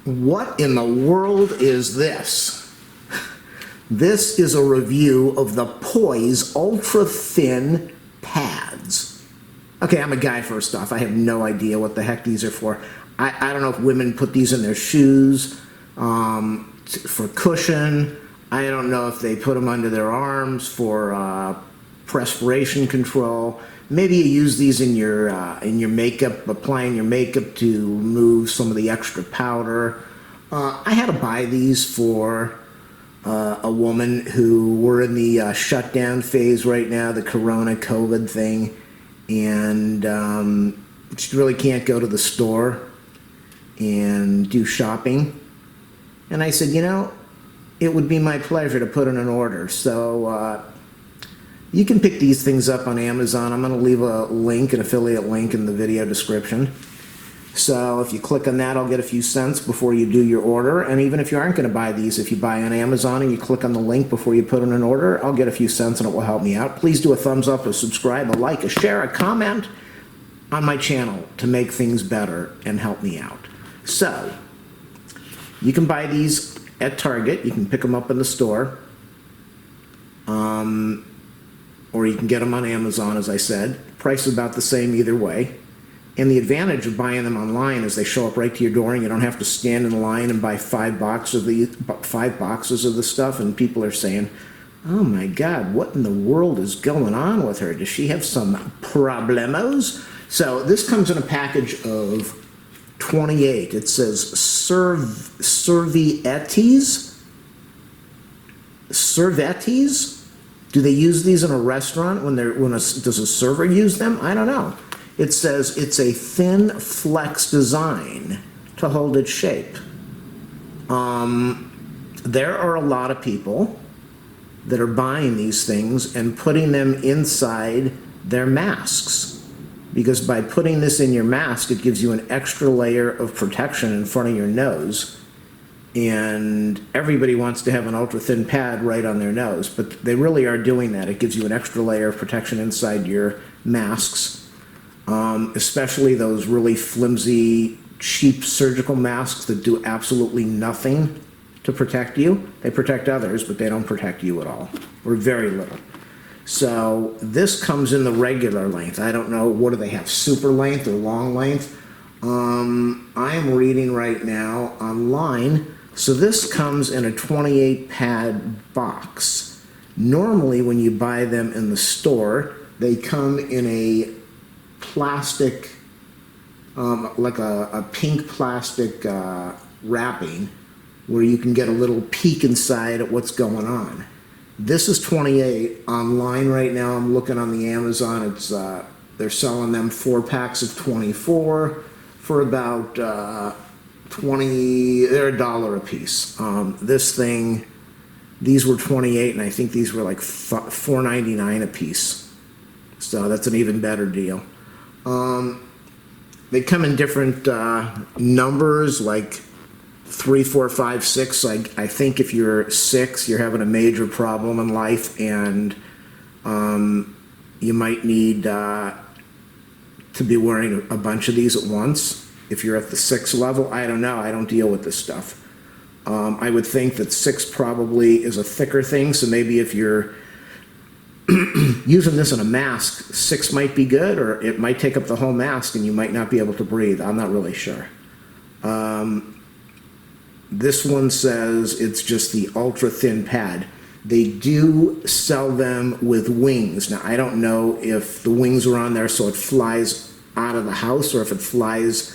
What in the world is this? This is a review of the Poise Ultra Thin Pads. Okay, I'm a guy first off. I have no idea what the heck these are for. I don't know if women put these in their shoes for cushion. I don't know if they put them under their arms for perspiration control. Maybe you use these in your makeup, applying your makeup to remove some of the extra powder. I had to buy these for a woman who we're in the shutdown phase right now, the Corona COVID thing, and she really can't go to the store and do shopping. And I said, you know, it would be my pleasure to put in an order. So you can pick these things up on Amazon. I'm going to leave a link, an affiliate link in the video description. So if you click on that, I'll get a few cents before you do your order. And even if you aren't going to buy these, if you buy on Amazon and you click on the link before you put in an order, I'll get a few cents and it will help me out. Please do a thumbs up, a subscribe, a like, a share, a comment on my channel to make things better and help me out. So you can buy these at Target. You can pick them up in the store. Or you can get them on Amazon, as I said. Price is about the same either way. And the advantage of buying them online is they show up right to your door and you don't have to stand in line and buy five boxes of the stuff. And people are saying, oh my God, what in the world is going on with her? Does she have some problemos? So this comes in a package of 28. It says Serviettes. Serviettes? Do they use these in a restaurant does a server use them? I don't know. It says it's a thin flex design to hold its shape. There are a lot of people that are buying these things and putting them inside their masks, because by putting this in your mask, it gives you an extra layer of protection in front of your nose. And everybody wants to have an ultra-thin pad right on their nose, but they really are doing that. It gives you an extra layer of protection inside your masks, especially those really flimsy, cheap surgical masks that do absolutely nothing to protect you. They protect others, but they don't protect you at all, or very little. So this comes in the regular length. I don't know, what do they have, super length or long length? I am reading right now online. So this comes in a 28 pad box. Normally when you buy them in the store, they come in a plastic, like a pink plastic wrapping, where you can get a little peek inside at what's going on. This is 28. Online right now, I'm looking on the Amazon, it's they're selling them 4 packs of 24 for about they're $1 a piece. This thing, these were 28, and I think these were like $4.99 a piece. So that's an even better deal. They come in different numbers, like 3, 4, 5, 6. I think if you're 6, you're having a major problem in life, and you might need to be wearing a bunch of these at once. If you're at the 6 level, I don't know. I don't deal with this stuff. I would think that 6 probably is a thicker thing, so maybe if you're using this in a mask, 6 might be good, or it might take up the whole mask and you might not be able to breathe. I'm not really sure. This one says it's just the ultra thin pad. They do sell them with wings. Now, I don't know if the wings are on there so it flies out of the house, or if it flies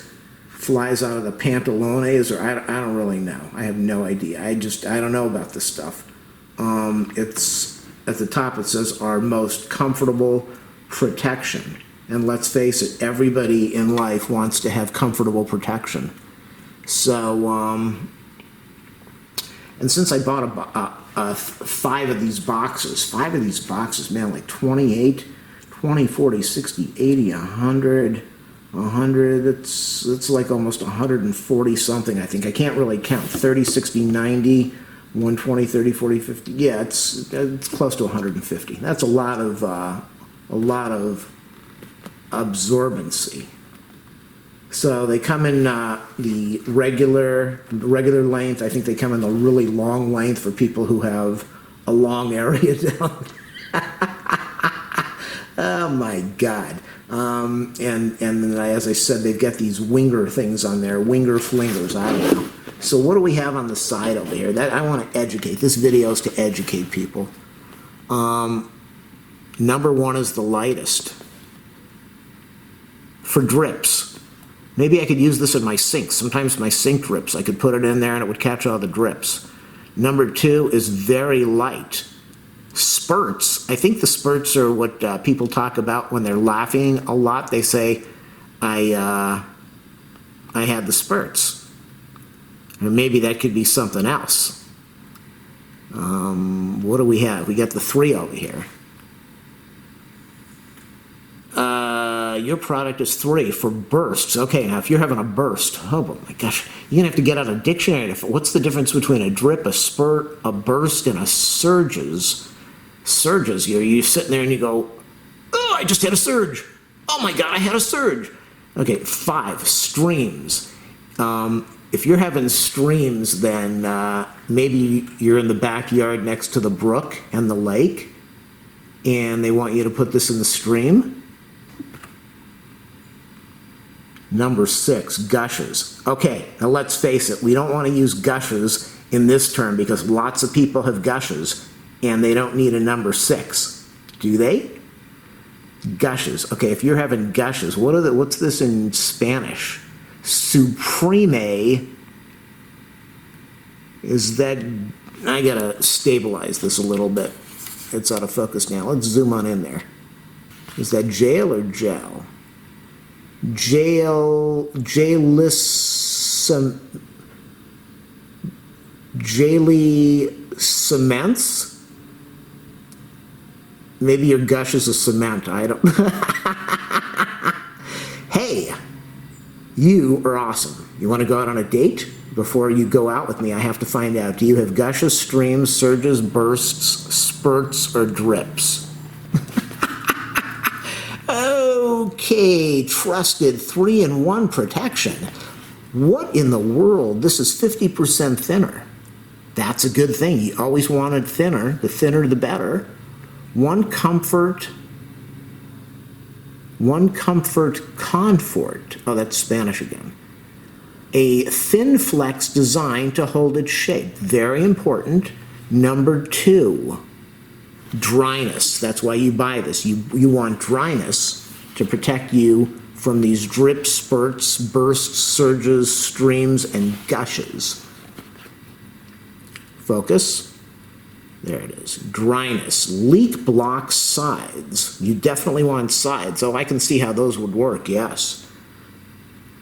out of the pantalones, or I don't really know. I have no idea. I don't know about this stuff. It's at the top, it says our most comfortable protection. And let's face it, everybody in life wants to have comfortable protection. So, and since I bought 5 of these boxes, man, like 28, 20, 40, 60, 80, 100, 100, it's like almost 140 something, I think. I can't really count. 30, 60, 90, 120, 30, 40, 50. Yeah, it's close to 150. That's a lot of absorbency. So they come in the regular length. I think they come in the really long length for people who have a long area down. Oh my God. And then, as I said, they've got these winger things on there, winger flingers, I don't know. So what do we have on the side over here? That I want to educate. This video is to educate people. Number one is the lightest. For drips. Maybe I could use this in my sink. Sometimes my sink drips. I could put it in there and it would catch all the drips. Number two is very light. Spurts. I think the spurts are what people talk about when they're laughing a lot. They say, I had the spurts. Or maybe that could be something else. What do we have? We got the 3 over here. Your product is 3 for bursts. Okay, now if you're having a burst, oh my gosh, you're gonna have to get out a dictionary. What's the difference between a drip, a spurt, a burst, and a surges? Surges, you're sitting there and you go, oh, I just had a surge. Oh my God, I had a surge. Okay, 5, streams. If you're having streams, then maybe you're in the backyard next to the brook and the lake, and they want you to put this in the stream. Number 6, gushes. Okay, now let's face it, we don't want to use gushes in this term because lots of people have gushes and they don't need a number 6. Do they? Gushes. Okay, if you're having gushes, what's this in Spanish? Supreme. Is that, I gotta stabilize this a little bit. It's out of focus now. Let's zoom on in there. Is that jail or gel? Jaily cements? Maybe your gush is a cement, I don't. Hey, you are awesome. You want to go out on a date? Before you go out with me, I have to find out, do you have gushes, streams, surges, bursts, spurts, or drips? Okay, trusted 3-in-1 protection. What in the world? This is 50% thinner. That's a good thing. You always wanted thinner. The thinner, the better. One comfort comfort. Oh, that's Spanish again. A thin flex designed to hold its shape. Very important. Number 2, dryness. That's why you buy this. You want dryness to protect you from these drips, spurts, bursts, surges, streams, and gushes. Focus. There it is. Dryness. Leak block sides. You definitely want sides. Oh, I can see how those would work, yes.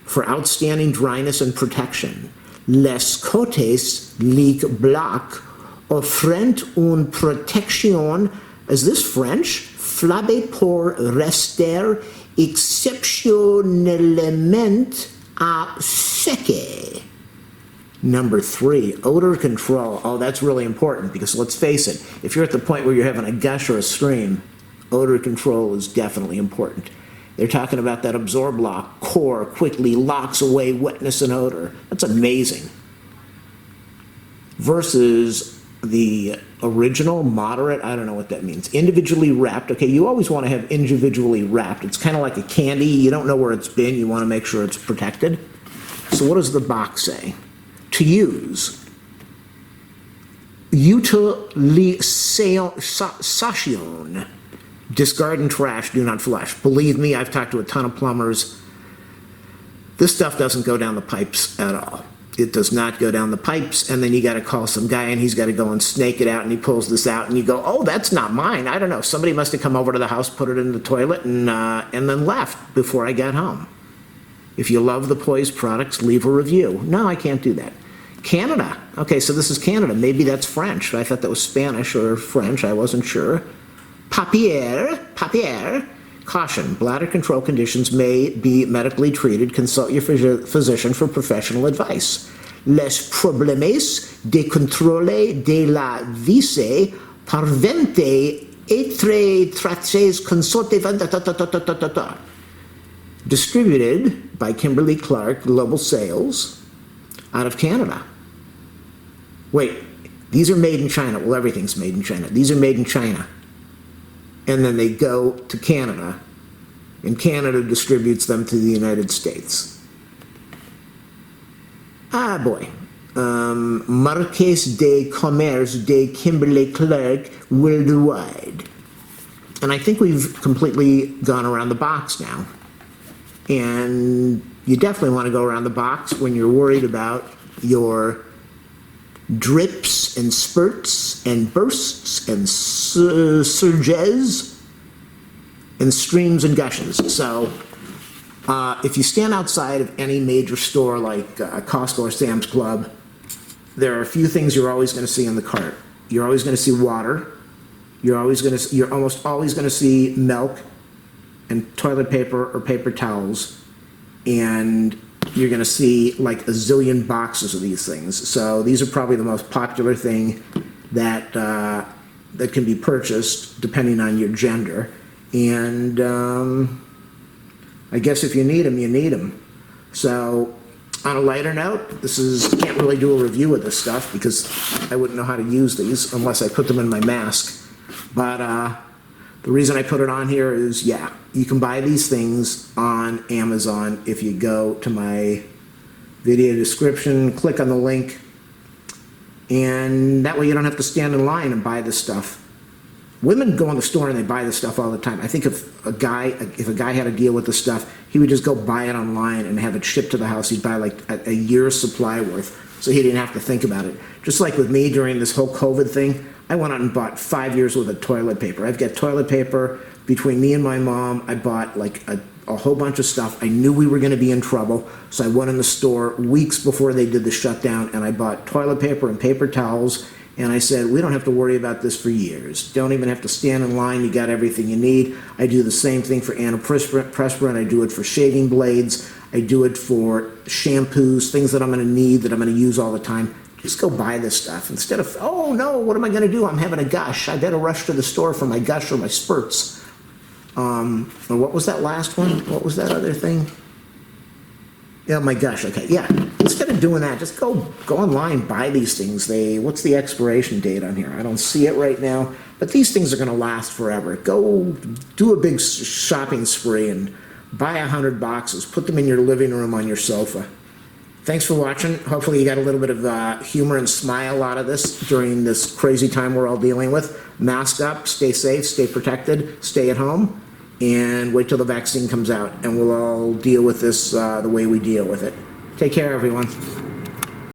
For outstanding dryness and protection. Les cotes leak block offrent une protection. Is this French? Flabe pour rester exceptionnellement à sec. Number 3, odor control. Oh, that's really important because let's face it, if you're at the point where you're having a gush or a stream, odor control is definitely important. They're talking about that Absorb-Lock core quickly locks away wetness and odor. That's amazing. Versus the original, moderate, I don't know what that means. Individually wrapped. Okay, you always want to have individually wrapped. It's kind of like a candy. You don't know where it's been. You want to make sure it's protected. So what does the box say? To use. Utilisation. Discard and trash, do not flush. Believe me, I've talked to a ton of plumbers. This stuff doesn't go down the pipes at all. It does not go down the pipes, and then you got to call some guy and he's got to go and snake it out, and he pulls this out and you go, oh, that's not mine. I don't know. Somebody must have come over to the house, put it in the toilet, and then left before I got home. If you love the Poise products, leave a review. No, I can't do that. Canada. Okay, so this is Canada. Maybe that's French. I thought that was Spanish or French. I wasn't sure. Papier. Caution, bladder control conditions may be medically treated. Consult your physician for professional advice. Les problèmes de contrôle de la vie parvente être traités consultez. distributed by Kimberly-Clark Global Sales out of Canada. Wait, these are made in China. Well, everything's made in China. These are made in China. And then they go to Canada, and Canada distributes them to the United States. Ah, boy. Marques de Commerce de Kimberly-Clark worldwide. And I think we've completely gone around the box now. And you definitely want to go around the box when you're worried about your drips and spurts and bursts and surges and streams and gushes. So if you stand outside of any major store like Costco or Sam's Club, there are a few things you're always going to see in the cart. You're always going to see water. You're almost always going to see milk and toilet paper or paper towels, and you're going to see like a zillion boxes of these things. So these are probably the most popular thing that that can be purchased depending on your gender. And I guess if you need them, you need them. So on a lighter note, can't really do a review of this stuff because I wouldn't know how to use these unless I put them in my mask. But the reason I put it on here is, yeah, you can buy these things on Amazon if you go to my video description, click on the link, and that way you don't have to stand in line and buy this stuff. Women go in the store and they buy this stuff all the time. I think if a guy had a deal with this stuff, he would just go buy it online and have it shipped to the house. He'd buy like a year's supply worth, so he didn't have to think about it. Just like with me during this whole COVID thing, I went out and bought 5 years worth of toilet paper. I've got toilet paper between me and my mom. I bought like a whole bunch of stuff. I knew we were going to be in trouble, so I went in the store weeks before they did the shutdown, and I bought toilet paper and paper towels. And I said, we don't have to worry about this for years. Don't even have to stand in line. You got everything you need. I do the same thing for antiperspirant. I do it for shaving blades. I do it for shampoos, things that I'm going to need, that I'm going to use all the time. Just go buy this stuff instead of, oh no, what am I going to do? I'm having a gush. I better rush to the store for my gush or my spurts. Or what was that last one? What was that other thing? Yeah, my gosh, okay, yeah. Instead of doing that, just go online, buy these things. What's the expiration date on here? I don't see it right now, but these things are gonna last forever. Go do a big shopping spree and buy 100 boxes, put them in your living room on your sofa. Thanks for watching. Hopefully you got a little bit of humor and smile out of this during this crazy time we're all dealing with. Mask up, stay safe, stay protected, stay at home, and wait till the vaccine comes out, and we'll all deal with this the way we deal with it. Take care, everyone.